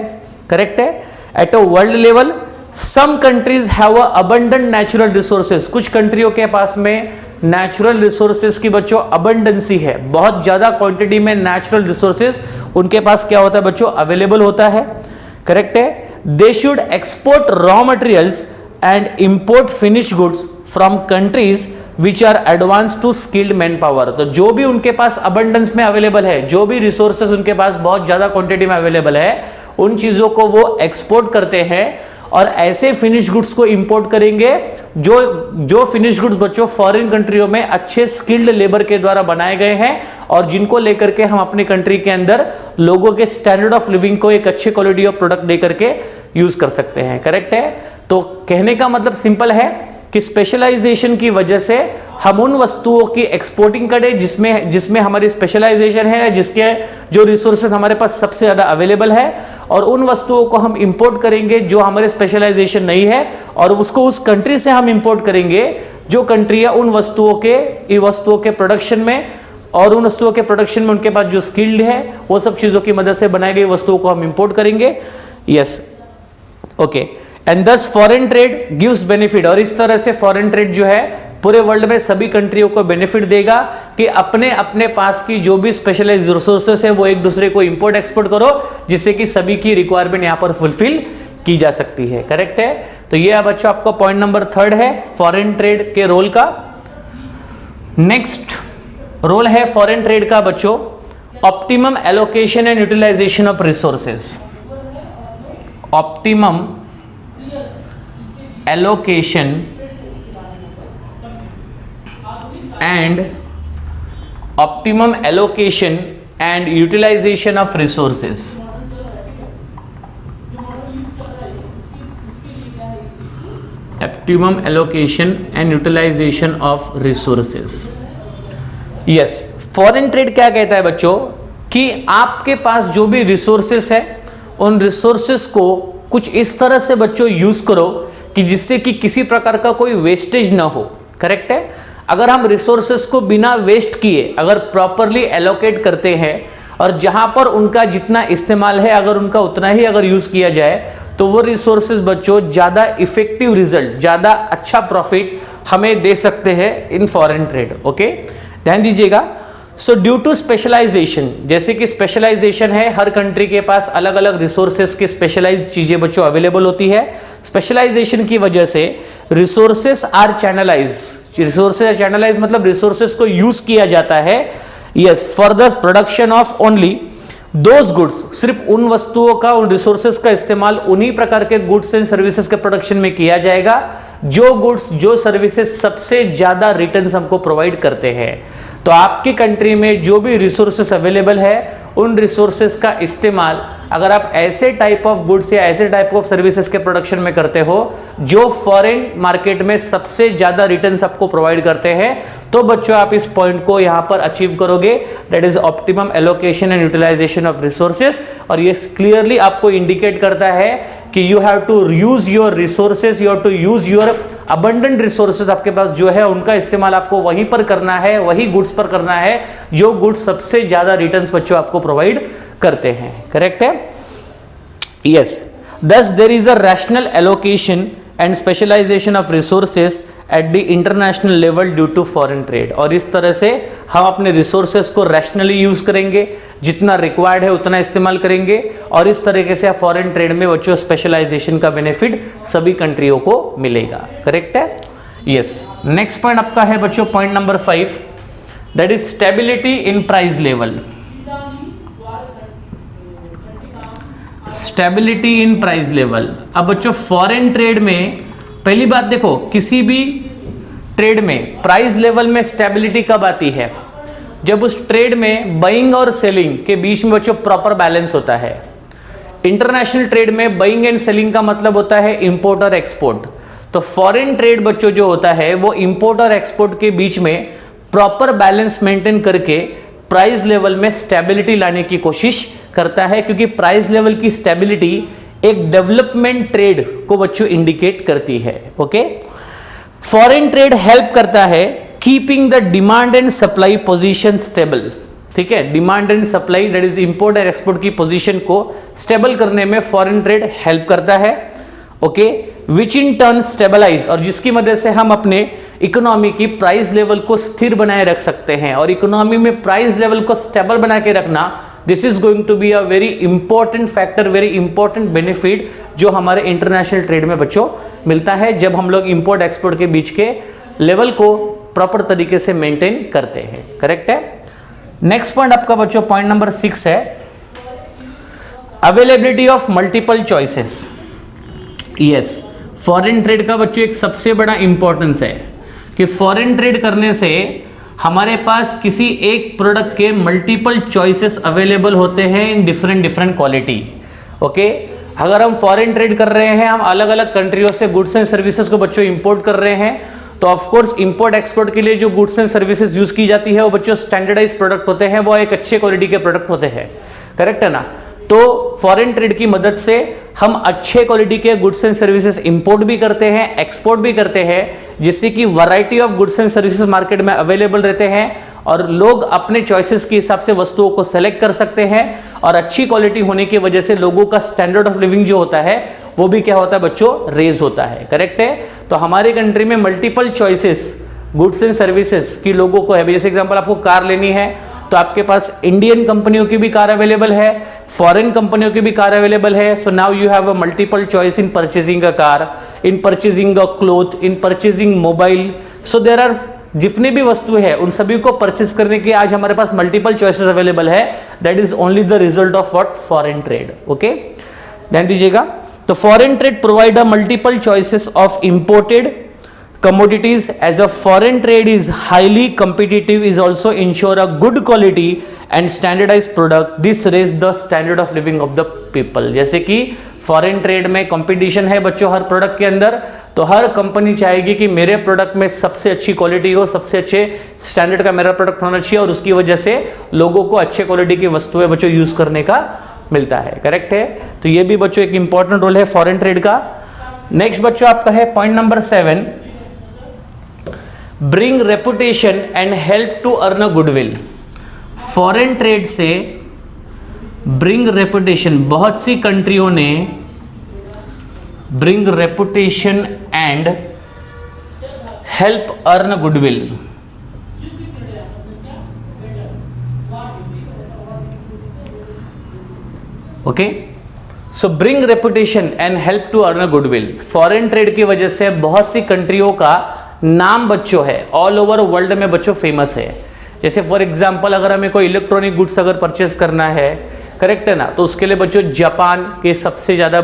करेक्ट है? At a world level some countries have a abundant natural resources. कुछ कंट्रियों के पास में नेचुरल रिसोर्सेज की बच्चों अबंडेंसी है, बहुत ज्यादा क्वांटिटी में नेचुरल रिसोर्सेज उनके पास क्या होता है बच्चों, अवेलेबल होता है। करेक्ट है? They should export raw materials and import finish goods from countries which are advance to skilled man power. तो जो भी उनके पास अबंडेंस में अवेलेबल है, जो भी रिसोर्सेज उनके पास बहुत ज्यादा क्वांटिटी में अवेलेबल है, उन चीजों को वो एक्सपोर्ट करते हैं और ऐसे फिनिश गुड्स को इंपोर्ट करेंगे जो फिनिश गुड्स बच्चों फॉरेन कंट्रियों में अच्छे स्किल्ड लेबर के द्वारा बनाए गए हैं और जिनको लेकर के हम अपनी कंट्री के अंदर लोगों के स्टैंडर्ड ऑफ लिविंग को एक अच्छी क्वालिटी ऑफ प्रोडक्ट दे करके यूज कर सकते हैं। करेक्ट है? तो कहने का मतलब सिंपल है कि स्पेशलाइजेशन की वजह से हम उन वस्तुओं की एक्सपोर्टिंग करें जिसमें हमारी स्पेशलाइजेशन है, जिसके जो रिसोर्सेज हमारे पास सबसे ज़्यादा अवेलेबल है, और उन वस्तुओं को हम इंपोर्ट करेंगे जो हमारे स्पेशलाइजेशन नहीं है और उसको उस कंट्री से हम इंपोर्ट करेंगे जो कंट्रियाँ उन वस्तुओं के प्रोडक्शन में और उन वस्तुओं के प्रोडक्शन में उनके पास जो स्किल्ड है वो सब चीज़ों की मदद से बनाई गई वस्तुओं को हम इंपोर्ट करेंगे। Yes, okay. एंड दस फॉरेन ट्रेड गिव्स बेनिफिट, और इस तरह से फॉरेन ट्रेड जो है पूरे वर्ल्ड में सभी कंट्रियों को बेनिफिट देगा कि अपने अपने पास की जो भी स्पेशलाइज रिसोर्सेस है वो एक दूसरे को इंपोर्ट एक्सपोर्ट करो, जिससे कि सभी की रिक्वायरमेंट यहां पर फुलफिल की जा सकती है। करेक्ट है। तो ये बच्चों आपका पॉइंट नंबर 3 है फॉरेन ट्रेड के रोल का। नेक्स्ट रोल है फॉरेन ट्रेड का बच्चों optimum allocation and utilisation of resources. Optimum allocation and optimum allocation and utilization of resources. Optimum allocation and utilization of resources. Yes, foreign trade क्या कहता है बच्चों कि आपके पास जो भी रिसोर्सेस है उन रिसोर्सेस को कुछ इस तरह से बच्चों यूज करो कि जिससे कि किसी प्रकार का कोई वेस्टेज ना हो। करेक्ट है। अगर हम रिसोर्सेस को बिना वेस्ट किए अगर प्रॉपरली एलोकेट करते हैं और जहां पर उनका जितना इस्तेमाल है अगर उनका उतना ही अगर यूज किया जाए तो वो रिसोर्सेस बच्चों ज्यादा इफेक्टिव रिजल्ट, ज्यादा अच्छा प्रॉफिट हमें दे सकते हैं इन फॉरेन ट्रेड। ओके, ध्यान दीजिएगा। सो ड्यू टू स्पेशलाइजेशन, जैसे कि स्पेशलाइजेशन है, हर कंट्री के पास अलग अलग रिसोर्सेस की स्पेशलाइज चीजें बच्चों अवेलेबल होती है। स्पेशलाइजेशन की वजह से resources are channelise, resources channelise मतलब रिसोर्सेस को यूज किया जाता है। Yes, for the production of only those goods, सिर्फ उन वस्तुओं का, उन रिसोर्सेस का इस्तेमाल उन्हीं प्रकार के गुड्स एंड सर्विसेज के प्रोडक्शन में किया जाएगा जो गुड्स जो सर्विसेज सबसे ज्यादा रिटर्न्स हमको प्रोवाइड करते हैं। तो आपकी कंट्री में जो भी रिसोर्सेस अवेलेबल है उन रिसोर्सेस का इस्तेमाल अगर आप ऐसे टाइप ऑफ गुड्स या ऐसे टाइप ऑफ सर्विसेज के प्रोडक्शन में करते हो जो फॉरेन मार्केट में सबसे ज्यादा रिटर्न्स आपको प्रोवाइड करते हैं, तो बच्चों आप इस पॉइंट को यहां पर अचीव करोगे, that is optimum allocation and utilisation of resources. और ये क्लियरली आपको इंडिकेट करता है कि you have to use your resources, you have to use your abundant resources, आपके पास जो है उनका इस्तेमाल आपको वहीं पर करना है, वही गुड्स पर करना है जो गुड्स सबसे ज्यादा रिटर्न्स बच्चों आपको प्रोवाइड करते हैं। करेक्ट है। Yes, thus there is a rational allocation and specialization of resources at the international level due to foreign trade। और इस तरह से हम अपने रिसोर्सेस को रैशनली यूज करेंगे, जितना रिक्वायर्ड है उतना इस्तेमाल करेंगे, और इस तरीके से फॉरेन ट्रेड में बच्चों स्पेशलाइजेशन का बेनिफिट सभी कंट्रियों को मिलेगा। करेक्ट है। यस, नेक्स्ट पॉइंट आपका है बच्चों point number 5, that is stability in price level. Stability in price level. अब बच्चों फॉरेन ट्रेड में पहली बात देखो, किसी भी ट्रेड में प्राइस लेवल में स्टेबिलिटी कब आती है? जब उस ट्रेड में बाइंग और सेलिंग के बीच में बच्चों प्रॉपर बैलेंस होता है। इंटरनेशनल ट्रेड में बाइंग एंड सेलिंग का मतलब होता है इंपोर्ट और एक्सपोर्ट। तो फॉरेन ट्रेड बच्चों जो होता है वो इंपोर्ट और एक्सपोर्ट के बीच में प्रॉपर बैलेंस मेंटेन करके प्राइस लेवल में स्टेबिलिटी लाने की कोशिश करता है, क्योंकि प्राइस लेवल की स्टेबिलिटी एक डेवलपमेंट ट्रेड को बच्चों इंडिकेट करती है। ओके, फॉरेन ट्रेड हेल्प करता है keeping the demand and supply position stable. ठीक है, demand and supply that is import और एक्सपोर्ट की पोजीशन को स्टेबल करने में फॉरेन ट्रेड हेल्प करता है। Okay, which in turn stabilise, और जिसकी मदद से हम अपने इकोनॉमी की प्राइस लेवल को स्थिर बनाए रख सकते हैं। और इकोनॉमी में प्राइस लेवल को स्टेबल बना के रखना, this is going to be a very important factor, very important benefit जो हमारे इंटरनेशनल ट्रेड में बच्चों मिलता है जब हम लोग इंपोर्ट एक्सपोर्ट के बीच के लेवल को प्रॉपर तरीके से मेंटेन करते हैं। करेक्ट है। नेक्स्ट पॉइंट आपका बच्चों पॉइंट नंबर 6 है availability of multiple choices. Yes, foreign trade का बच्चों एक सबसे बड़ा इंपॉर्टेंस है कि फॉरेन ट्रेड करने से हमारे पास किसी एक प्रोडक्ट के मल्टीपल चॉइसेस अवेलेबल होते हैं इन डिफरेंट क्वालिटी। ओके, अगर हम फॉरेन ट्रेड कर रहे हैं, हम अलग अलग कंट्रियों से गुड्स एंड सर्विसेज को बच्चों इंपोर्ट कर रहे हैं, तो ऑफ कोर्स इंपोर्ट एक्सपोर्ट के लिए जो गुड्स एंड सर्विसेज यूज की जाती है वो बच्चों स्टैंडर्डाइज प्रोडक्ट होते हैं, वो एक अच्छे क्वालिटी के प्रोडक्ट होते हैं। करेक्ट है ना। तो फॉरेन ट्रेड की मदद से हम अच्छे क्वालिटी के गुड्स एंड सर्विसेज इंपोर्ट भी करते हैं, एक्सपोर्ट भी करते हैं, जिससे कि variety of goods and services market में अवेलेबल रहते हैं और लोग अपने चॉइसेस के हिसाब से वस्तुओं को सेलेक्ट कर सकते हैं। और अच्छी क्वालिटी होने की वजह से लोगों का स्टैंडर्ड ऑफ लिविंग जो होता है वो भी क्या होता है बच्चों, रेज होता है। करेक्ट है। तो हमारी कंट्री में multiple choices goods and services की लोगों को है। जैसे एग्जांपल आपको कार लेनी है तो आपके पास इंडियन कंपनियों की भी कार अवेलेबल है, फॉरेन कंपनियों की भी कार अवेलेबल है। So now you have a multiple choice in purchasing a car, in purchasing a cloth, in purchasing mobile. So there are जितनी भी वस्तु है उन सभी को परचेज करने की आज हमारे पास मल्टीपल चॉइसेस अवेलेबल है। That is only the result of what, foreign trade. Okay, ध्यान दीजिएगा। तो foreign trade provide a multiple choices of imported commodities as a foreign trade is highly competitive is also ensure a good quality and standardized product. This raise the standard of living of the people. जैसे कि foreign trade में competition है बच्चों हर product के अंदर, तो हर company चाहेगी कि मेरे प्रोडक्ट में सबसे अच्छी क्वालिटी हो, सबसे अच्छे स्टैंडर्ड का मेरा प्रोडक्ट होना चाहिए, और उसकी वजह से लोगों को अच्छे क्वालिटी की वस्तुएं बच्चों यूज करने का मिलता है। करेक्ट है। तो ये भी बच्चों एक इंपॉर्टेंट रोल है फॉरेन ट्रेड का। नेक्स्ट बच्चों आपका है point number 7, bring reputation and help to earn a goodwill. Foreign trade से ब्रिंग रेपुटेशन, बहुत सी कंट्रियों ने bring reputation and help earn goodwill. Okay, so bring reputation and help to earn a goodwill. Foreign trade की वजह से बहुत सी कंट्रियों का नाम बच्चों है ऑल ओवर वर्ल्ड में बच्चों फेमस है। जैसे फॉर एग्जांपल अगर हमें कोई इलेक्ट्रॉनिक गुड्स अगर परचेज करना है, करेक्ट है ना, तो उसके लिए बच्चों जापान के सबसे ज़्यादा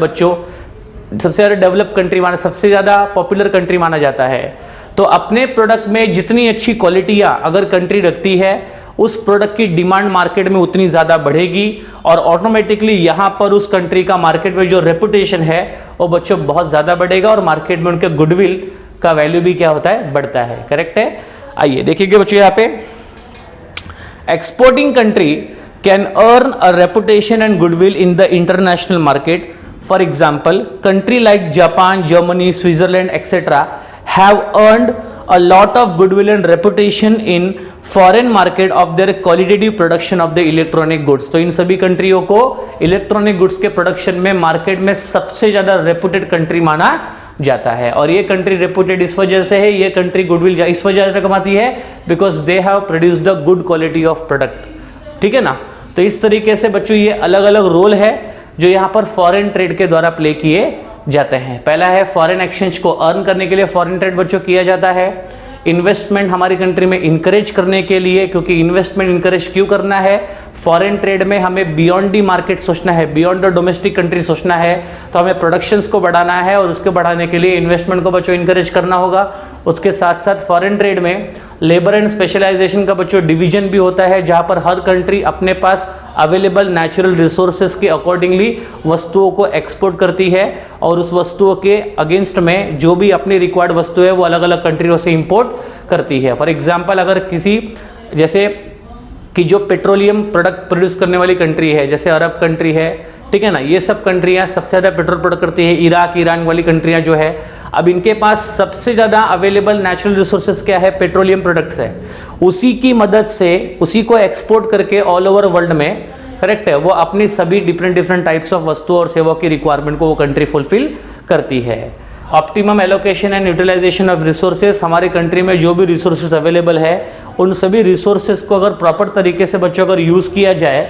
डेवलप कंट्री माना, सबसे ज़्यादा पॉपुलर कंट्री माना जाता है। तो अपने प्रोडक्ट में जितनी अच्छी क्वालिटियाँ अगर कंट्री रखती है, उस प्रोडक्ट की डिमांड मार्केट में उतनी ज़्यादा बढ़ेगी, और ऑटोमेटिकली यहाँ पर उस कंट्री का मार्केट में जो रेपुटेशन है वो बच्चों बहुत ज़्यादा बढ़ेगा, और मार्केट में उनके गुडविल का वैल्यू भी क्या होता है, बढ़ता है। करेक्ट है। आइए देखिए बच्चों यहाँ पे, exporting country can earn a reputation and goodwill in the international market. For example country like Japan, Germany, Switzerland etcetera have earned a lot of goodwill and reputation in foreign market of their qualitative production of the electronic goods। तो इन सभी कंट्रियों को electronic goods के production में market में सबसे ज्यादा reputed country माना जाता है। और ये कंट्री रेपुटेड इस वजह से है, ये कंट्री गुडविल इस वजह से कमाती है because they have produced the good quality of product. ठीक है ना। तो इस तरीके से बच्चों ये अलग अलग रोल है जो यहाँ पर फॉरेन ट्रेड के द्वारा प्ले किए जाते हैं। पहला है फॉरेन एक्सचेंज को अर्न करने के लिए फॉरेन ट्रेड बच्चों किया जाता है। इन्वेस्टमेंट हमारी कंट्री में इंकरेज करने के लिए, क्योंकि इन्वेस्टमेंट इंकरेज क्यों करना है, फॉरेन ट्रेड में हमें बियॉन्ड दी मार्केट सोचना है, बियॉन्ड द डोमेस्टिक कंट्री सोचना है। तो हमें प्रोडक्शंस को बढ़ाना है और उसके बढ़ाने के लिए इन्वेस्टमेंट को बच्चों इंकरेज करना होगा। उसके साथ साथ फॉरेन ट्रेड में लेबर एंड स्पेशलाइजेशन का बच्चों डिवीजन भी होता है, जहां पर हर कंट्री अपने पास अवेलेबल नेचुरल रिसोर्सेज के अकॉर्डिंगली वस्तुओं को एक्सपोर्ट करती है, और उस वस्तुओं के अगेंस्ट में जो भी अपनी रिक्वायर्ड वस्तु है वो अलग अलग कंट्रियों से इंपोर्ट करती है। फॉर एग्जांपल अगर किसी, जैसे कि जो पेट्रोलियम प्रोडक्ट प्रोड्यूस करने वाली कंट्री है, जैसे अरब कंट्री है, ठीक है ना, ये सब कंट्रियां सबसे ज़्यादा पेट्रोल प्रोडक्ट करती है। इराक, ईरान वाली कंट्रियां जो है, अब इनके पास सबसे ज़्यादा अवेलेबल नेचुरल रिसोर्सेज क्या है, पेट्रोलियम प्रोडक्ट्स है। उसी की मदद से उसी को एक्सपोर्ट करके ऑल ओवर वर्ल्ड में, करेक्ट है, वो अपनी सभी डिफरेंट टाइप्स ऑफ वस्तुओं और सेवाओं की रिक्वायरमेंट को वो कंट्री फुलफिल करती है। Optimum allocation and utilisation of resources, हमारी कंट्री में जो भी रिसोर्सेज अवेलेबल है उन सभी रिसोर्सेज को अगर प्रॉपर तरीके से बच्चों अगर यूज़ किया जाए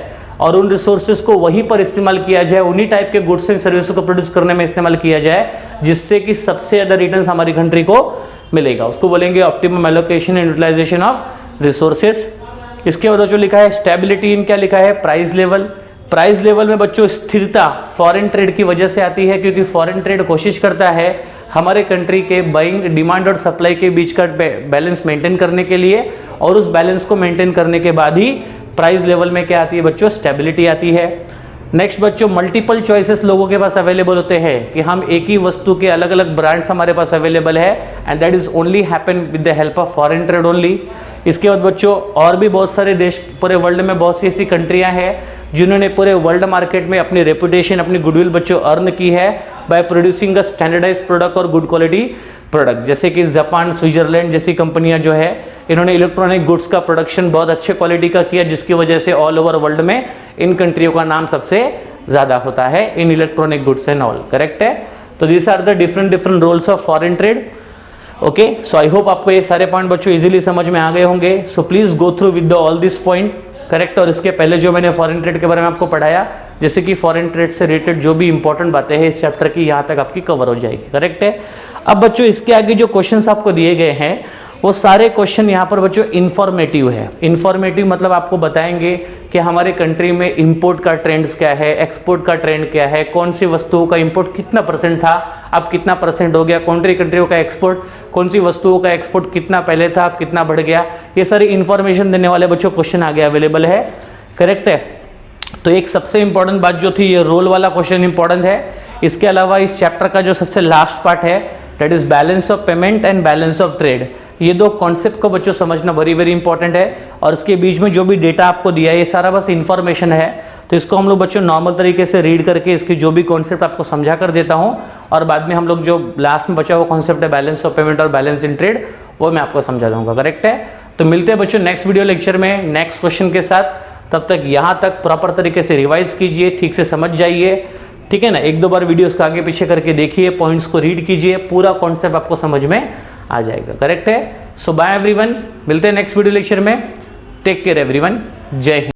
और उन रिसोर्सेज को वहीं पर इस्तेमाल किया जाए, उन्हीं टाइप के गुड्स एंड सर्विसेज को प्रोड्यूस करने में इस्तेमाल किया जाए, जिससे कि सबसे ज़्यादा रिटर्न हमारी कंट्री को मिलेगा, उसको बोलेंगे optimum allocation and utilisation of resources. इसके बाद जो लिखा है स्टेबिलिटी इन, क्या लिखा है, प्राइस लेवल। प्राइस लेवल में बच्चों स्थिरता फॉरेन ट्रेड की वजह से आती है, क्योंकि फॉरेन ट्रेड कोशिश करता है हमारे कंट्री के बाइंग, डिमांड और सप्लाई के बीच का बैलेंस मेंटेन करने के लिए, और उस बैलेंस को मेंटेन करने के बाद ही प्राइस लेवल में क्या आती है बच्चों, स्टेबिलिटी आती है। नेक्स्ट बच्चों मल्टीपल चॉइसेस लोगों के पास अवेलेबल होते हैं कि हम एक ही वस्तु के अलग अलग ब्रांड्स हमारे पास अवेलेबल है, and that is only happen with the help of foreign trade only. इसके बाद बच्चों और भी बहुत सारे देश, पूरे वर्ल्ड में बहुत सी ऐसी कंट्रियां हैं जिन्होंने पूरे वर्ल्ड मार्केट में अपनी रेपुटेशन, अपनी गुडविल बच्चों अर्न की है by producing a standardised product और गुड क्वालिटी प्रोडक्ट। जैसे कि जापान, स्विट्जरलैंड जैसी कंपनियां जो है, इन्होंने इलेक्ट्रॉनिक गुड्स का प्रोडक्शन बहुत अच्छे क्वालिटी का किया, जिसकी वजह से ऑल ओवर वर्ल्ड में इन कंट्रियों का नाम सबसे ज़्यादा होता है in electronic goods and all, correct है। तो this are the different roles of foreign trade. Okay, so I hope आपको ये सारे पॉइंट बच्चों इजीली समझ में आ गए होंगे। So please go through with all this point, correct. और इसके पहले जो मैंने फॉरेन ट्रेड के बारे में आपको पढ़ाया, जैसे कि फॉरेन ट्रेड से रिलेटेड जो भी इंपॉर्टेंट बातें हैं इस चैप्टर की, यहाँ तक आपकी कवर हो जाएगी, करेक्ट है। अब बच्चों इसके आगे जो क्वेश्चंस आपको दिए गए हैं वो सारे क्वेश्चन यहाँ पर बच्चों इन्फॉर्मेटिव है। इन्फॉर्मेटिव मतलब आपको बताएंगे कि हमारे कंट्री में इंपोर्ट का ट्रेंड्स क्या है, एक्सपोर्ट का ट्रेंड क्या है, कौन सी वस्तुओं का इंपोर्ट कितना परसेंट था, अब कितना परसेंट हो गया, कंट्रियों का एक्सपोर्ट, कौन सी वस्तुओं का एक्सपोर्ट कितना पहले था, अब कितना बढ़ गया, ये सारी इंफॉर्मेशन देने वाले बच्चों क्वेश्चन आगे अवेलेबल है, करेक्ट है। तो एक सबसे इंपॉर्टेंट बात जो थी, ये रोल वाला क्वेश्चन इंपॉर्टेंट है। इसके अलावा इस चैप्टर का जो सबसे लास्ट पार्ट है that is balance of payment and balance of trade. ये दो कॉन्सेप्ट को बच्चों समझना वेरी इंपॉर्टेंट है। और इसके बीच में जो भी डेटा आपको दिया है ये सारा बस इंफॉर्मेशन है, तो इसको हम लोग बच्चों नॉर्मल तरीके से रीड करके इसकी जो भी कॉन्सेप्ट आपको समझा कर देता हूँ, और बाद में हम लोग जो लास्ट में बचा हुआ कॉन्सेप्ट है बैलेंस ऑफ पेमेंट और बैलेंस इन ट्रेड, वो मैं आपको समझा दूंगा, करेक्ट है। तो मिलते हैं बच्चों नेक्स्ट वीडियो लेक्चर में नेक्स्ट क्वेश्चन के साथ। तब तक यहाँ तक प्रॉपर तरीके से रिवाइज कीजिए, ठीक से समझ जाइए, ठीक है ना। एक दो बार वीडियोस को आगे पीछे करके देखिए, पॉइंट्स को रीड कीजिए, पूरा कॉन्सेप्ट आपको समझ में आ जाएगा, करेक्ट है। सो बाय एवरीवन, मिलते हैं नेक्स्ट वीडियो लेक्चर में। टेक केयर एवरीवन, जय हिंद।